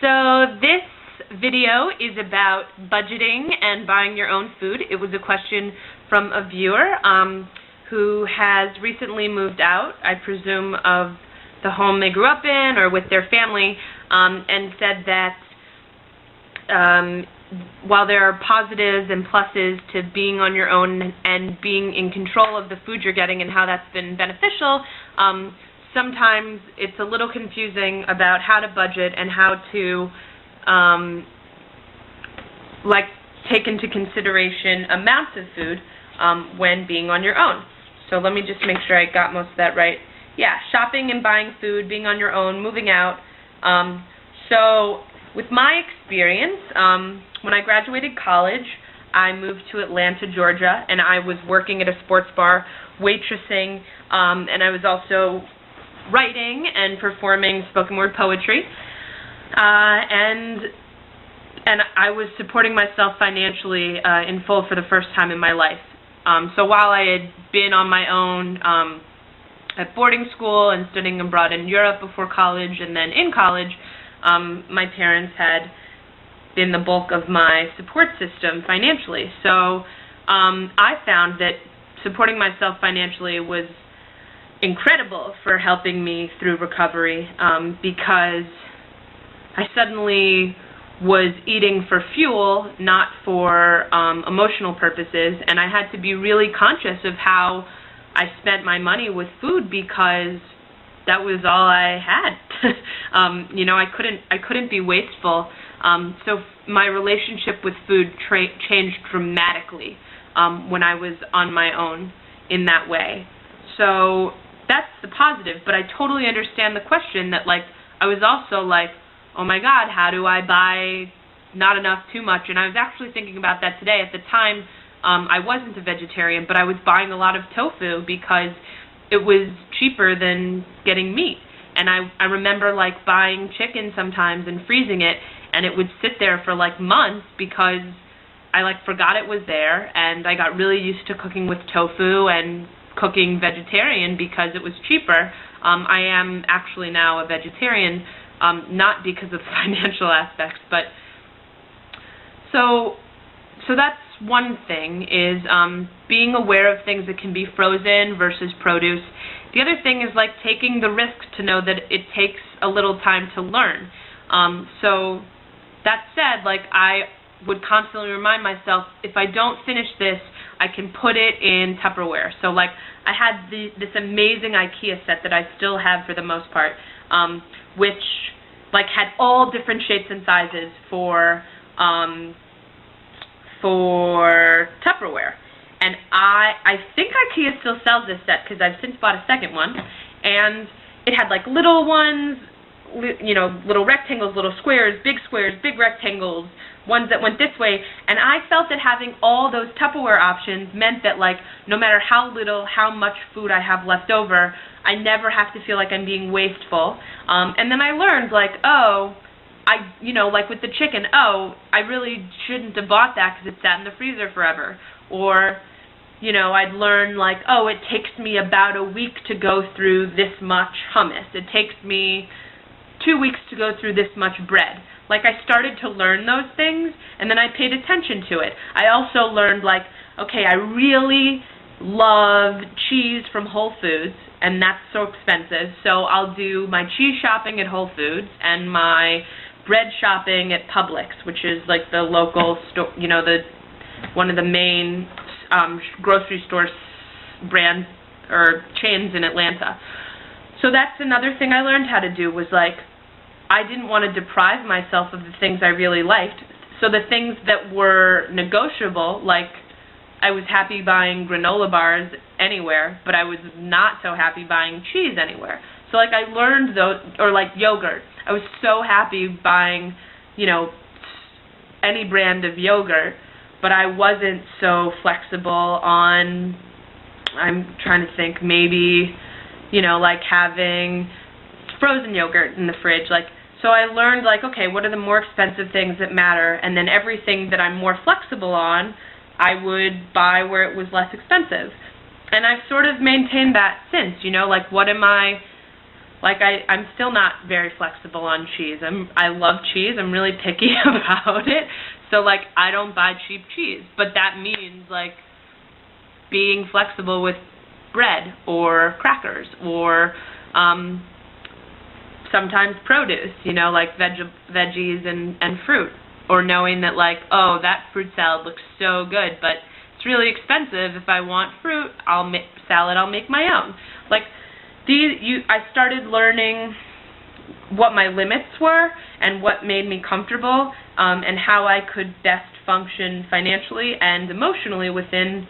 So this video is about budgeting and buying your own food. It was a question from a viewer who has recently moved out, I presume, of the home they grew up in or with their family, and said that while there are positives and pluses to being on your own and being in control of the food you're getting and how that's been beneficial, sometimes it's a little confusing about how to budget and how to take into consideration amounts of food when being on your own. So let me just make sure I got most of that right. Yeah, shopping and buying food, being on your own, moving out. So with my experience, when I graduated college, I moved to Atlanta, Georgia, and I was working at a sports bar, waitressing, and I was also writing and performing spoken word poetry, and I was supporting myself financially in full for the first time in my life. So while I had been on my own at boarding school and studying abroad in Europe before college and then in college, my parents had been the bulk of my support system financially. So I found that supporting myself financially was incredible for helping me through recovery, because I suddenly was eating for fuel, not for emotional purposes, and I had to be really conscious of how I spent my money with food because that was all I had. You know, I couldn't be wasteful. So my relationship with food changed dramatically when I was on my own in that way. So that's the positive, but I totally understand the question that, like, I was also like, oh my God, how do I buy not enough, too much? And I was actually thinking about that today. At the time, I wasn't a vegetarian, but I was buying a lot of tofu because it was cheaper than getting meat. And I remember, like, buying chicken sometimes and freezing it, and it would sit there for, like, months because I, like, forgot it was there, and I got really used to cooking with tofu and cooking vegetarian because it was cheaper. I am actually now a vegetarian, not because of the financial aspects, but so that's one thing, is being aware of things that can be frozen versus produce. The other thing is, like, taking the risk to know that it takes a little time to learn. So that said, like, I would constantly remind myself, if I don't finish this, I can put it in Tupperware. So, like, I had this amazing IKEA set that I still have for the most part, which, like, had all different shapes and sizes for Tupperware. And I think IKEA still sells this set because I've since bought a second one, and it had, like, little ones, you know, little rectangles, little squares, big rectangles, ones that went this way, and I felt that having all those Tupperware options meant that, like, no matter how much food I have left over, I never have to feel like I'm being wasteful. And then I learned, like, like with the chicken, I really shouldn't have bought that because it sat in the freezer forever. Or, you know, I'd learn, like, it takes me about a week to go through this much hummus. It takes me 2 weeks to go through this much bread. Like, I started to learn those things, and then I paid attention to it. I also learned, like, okay, I really love cheese from Whole Foods, and that's so expensive, so I'll do my cheese shopping at Whole Foods and my bread shopping at Publix, which is, like, the local store, you know, one of the main grocery store brands or chains in Atlanta. So that's another thing I learned how to do, was, like, I didn't want to deprive myself of the things I really liked. So the things that were negotiable, like, I was happy buying granola bars anywhere, but I was not so happy buying cheese anywhere. So, like, I learned those, or, like, yogurt. I was so happy buying, you know, any brand of yogurt, but I wasn't so flexible on, I'm trying to think, maybe, you know, like, having frozen yogurt in the fridge, like. So I learned, like, okay, what are the more expensive things that matter, and then everything that I'm more flexible on, I would buy where it was less expensive. And I've sort of maintained that since, you know, like, what am I Like, I'm still not very flexible on cheese. I love cheese. I'm really picky about it. So, like, I don't buy cheap cheese. But that means, like, being flexible with bread or crackers or sometimes produce, you know, like veggies and fruit. Or knowing that, like, oh, that fruit salad looks so good, but it's really expensive. If I want fruit, I'll make my own. Like, I started learning what my limits were and what made me comfortable, and how I could best function financially and emotionally within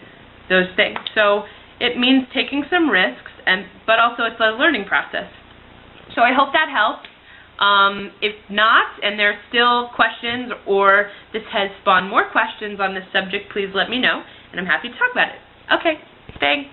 those things. So it means taking some risks, but also it's a learning process. So I hope that helps. If not, and there are still questions, or this has spawned more questions on this subject, please let me know, and I'm happy to talk about it. Okay, thanks.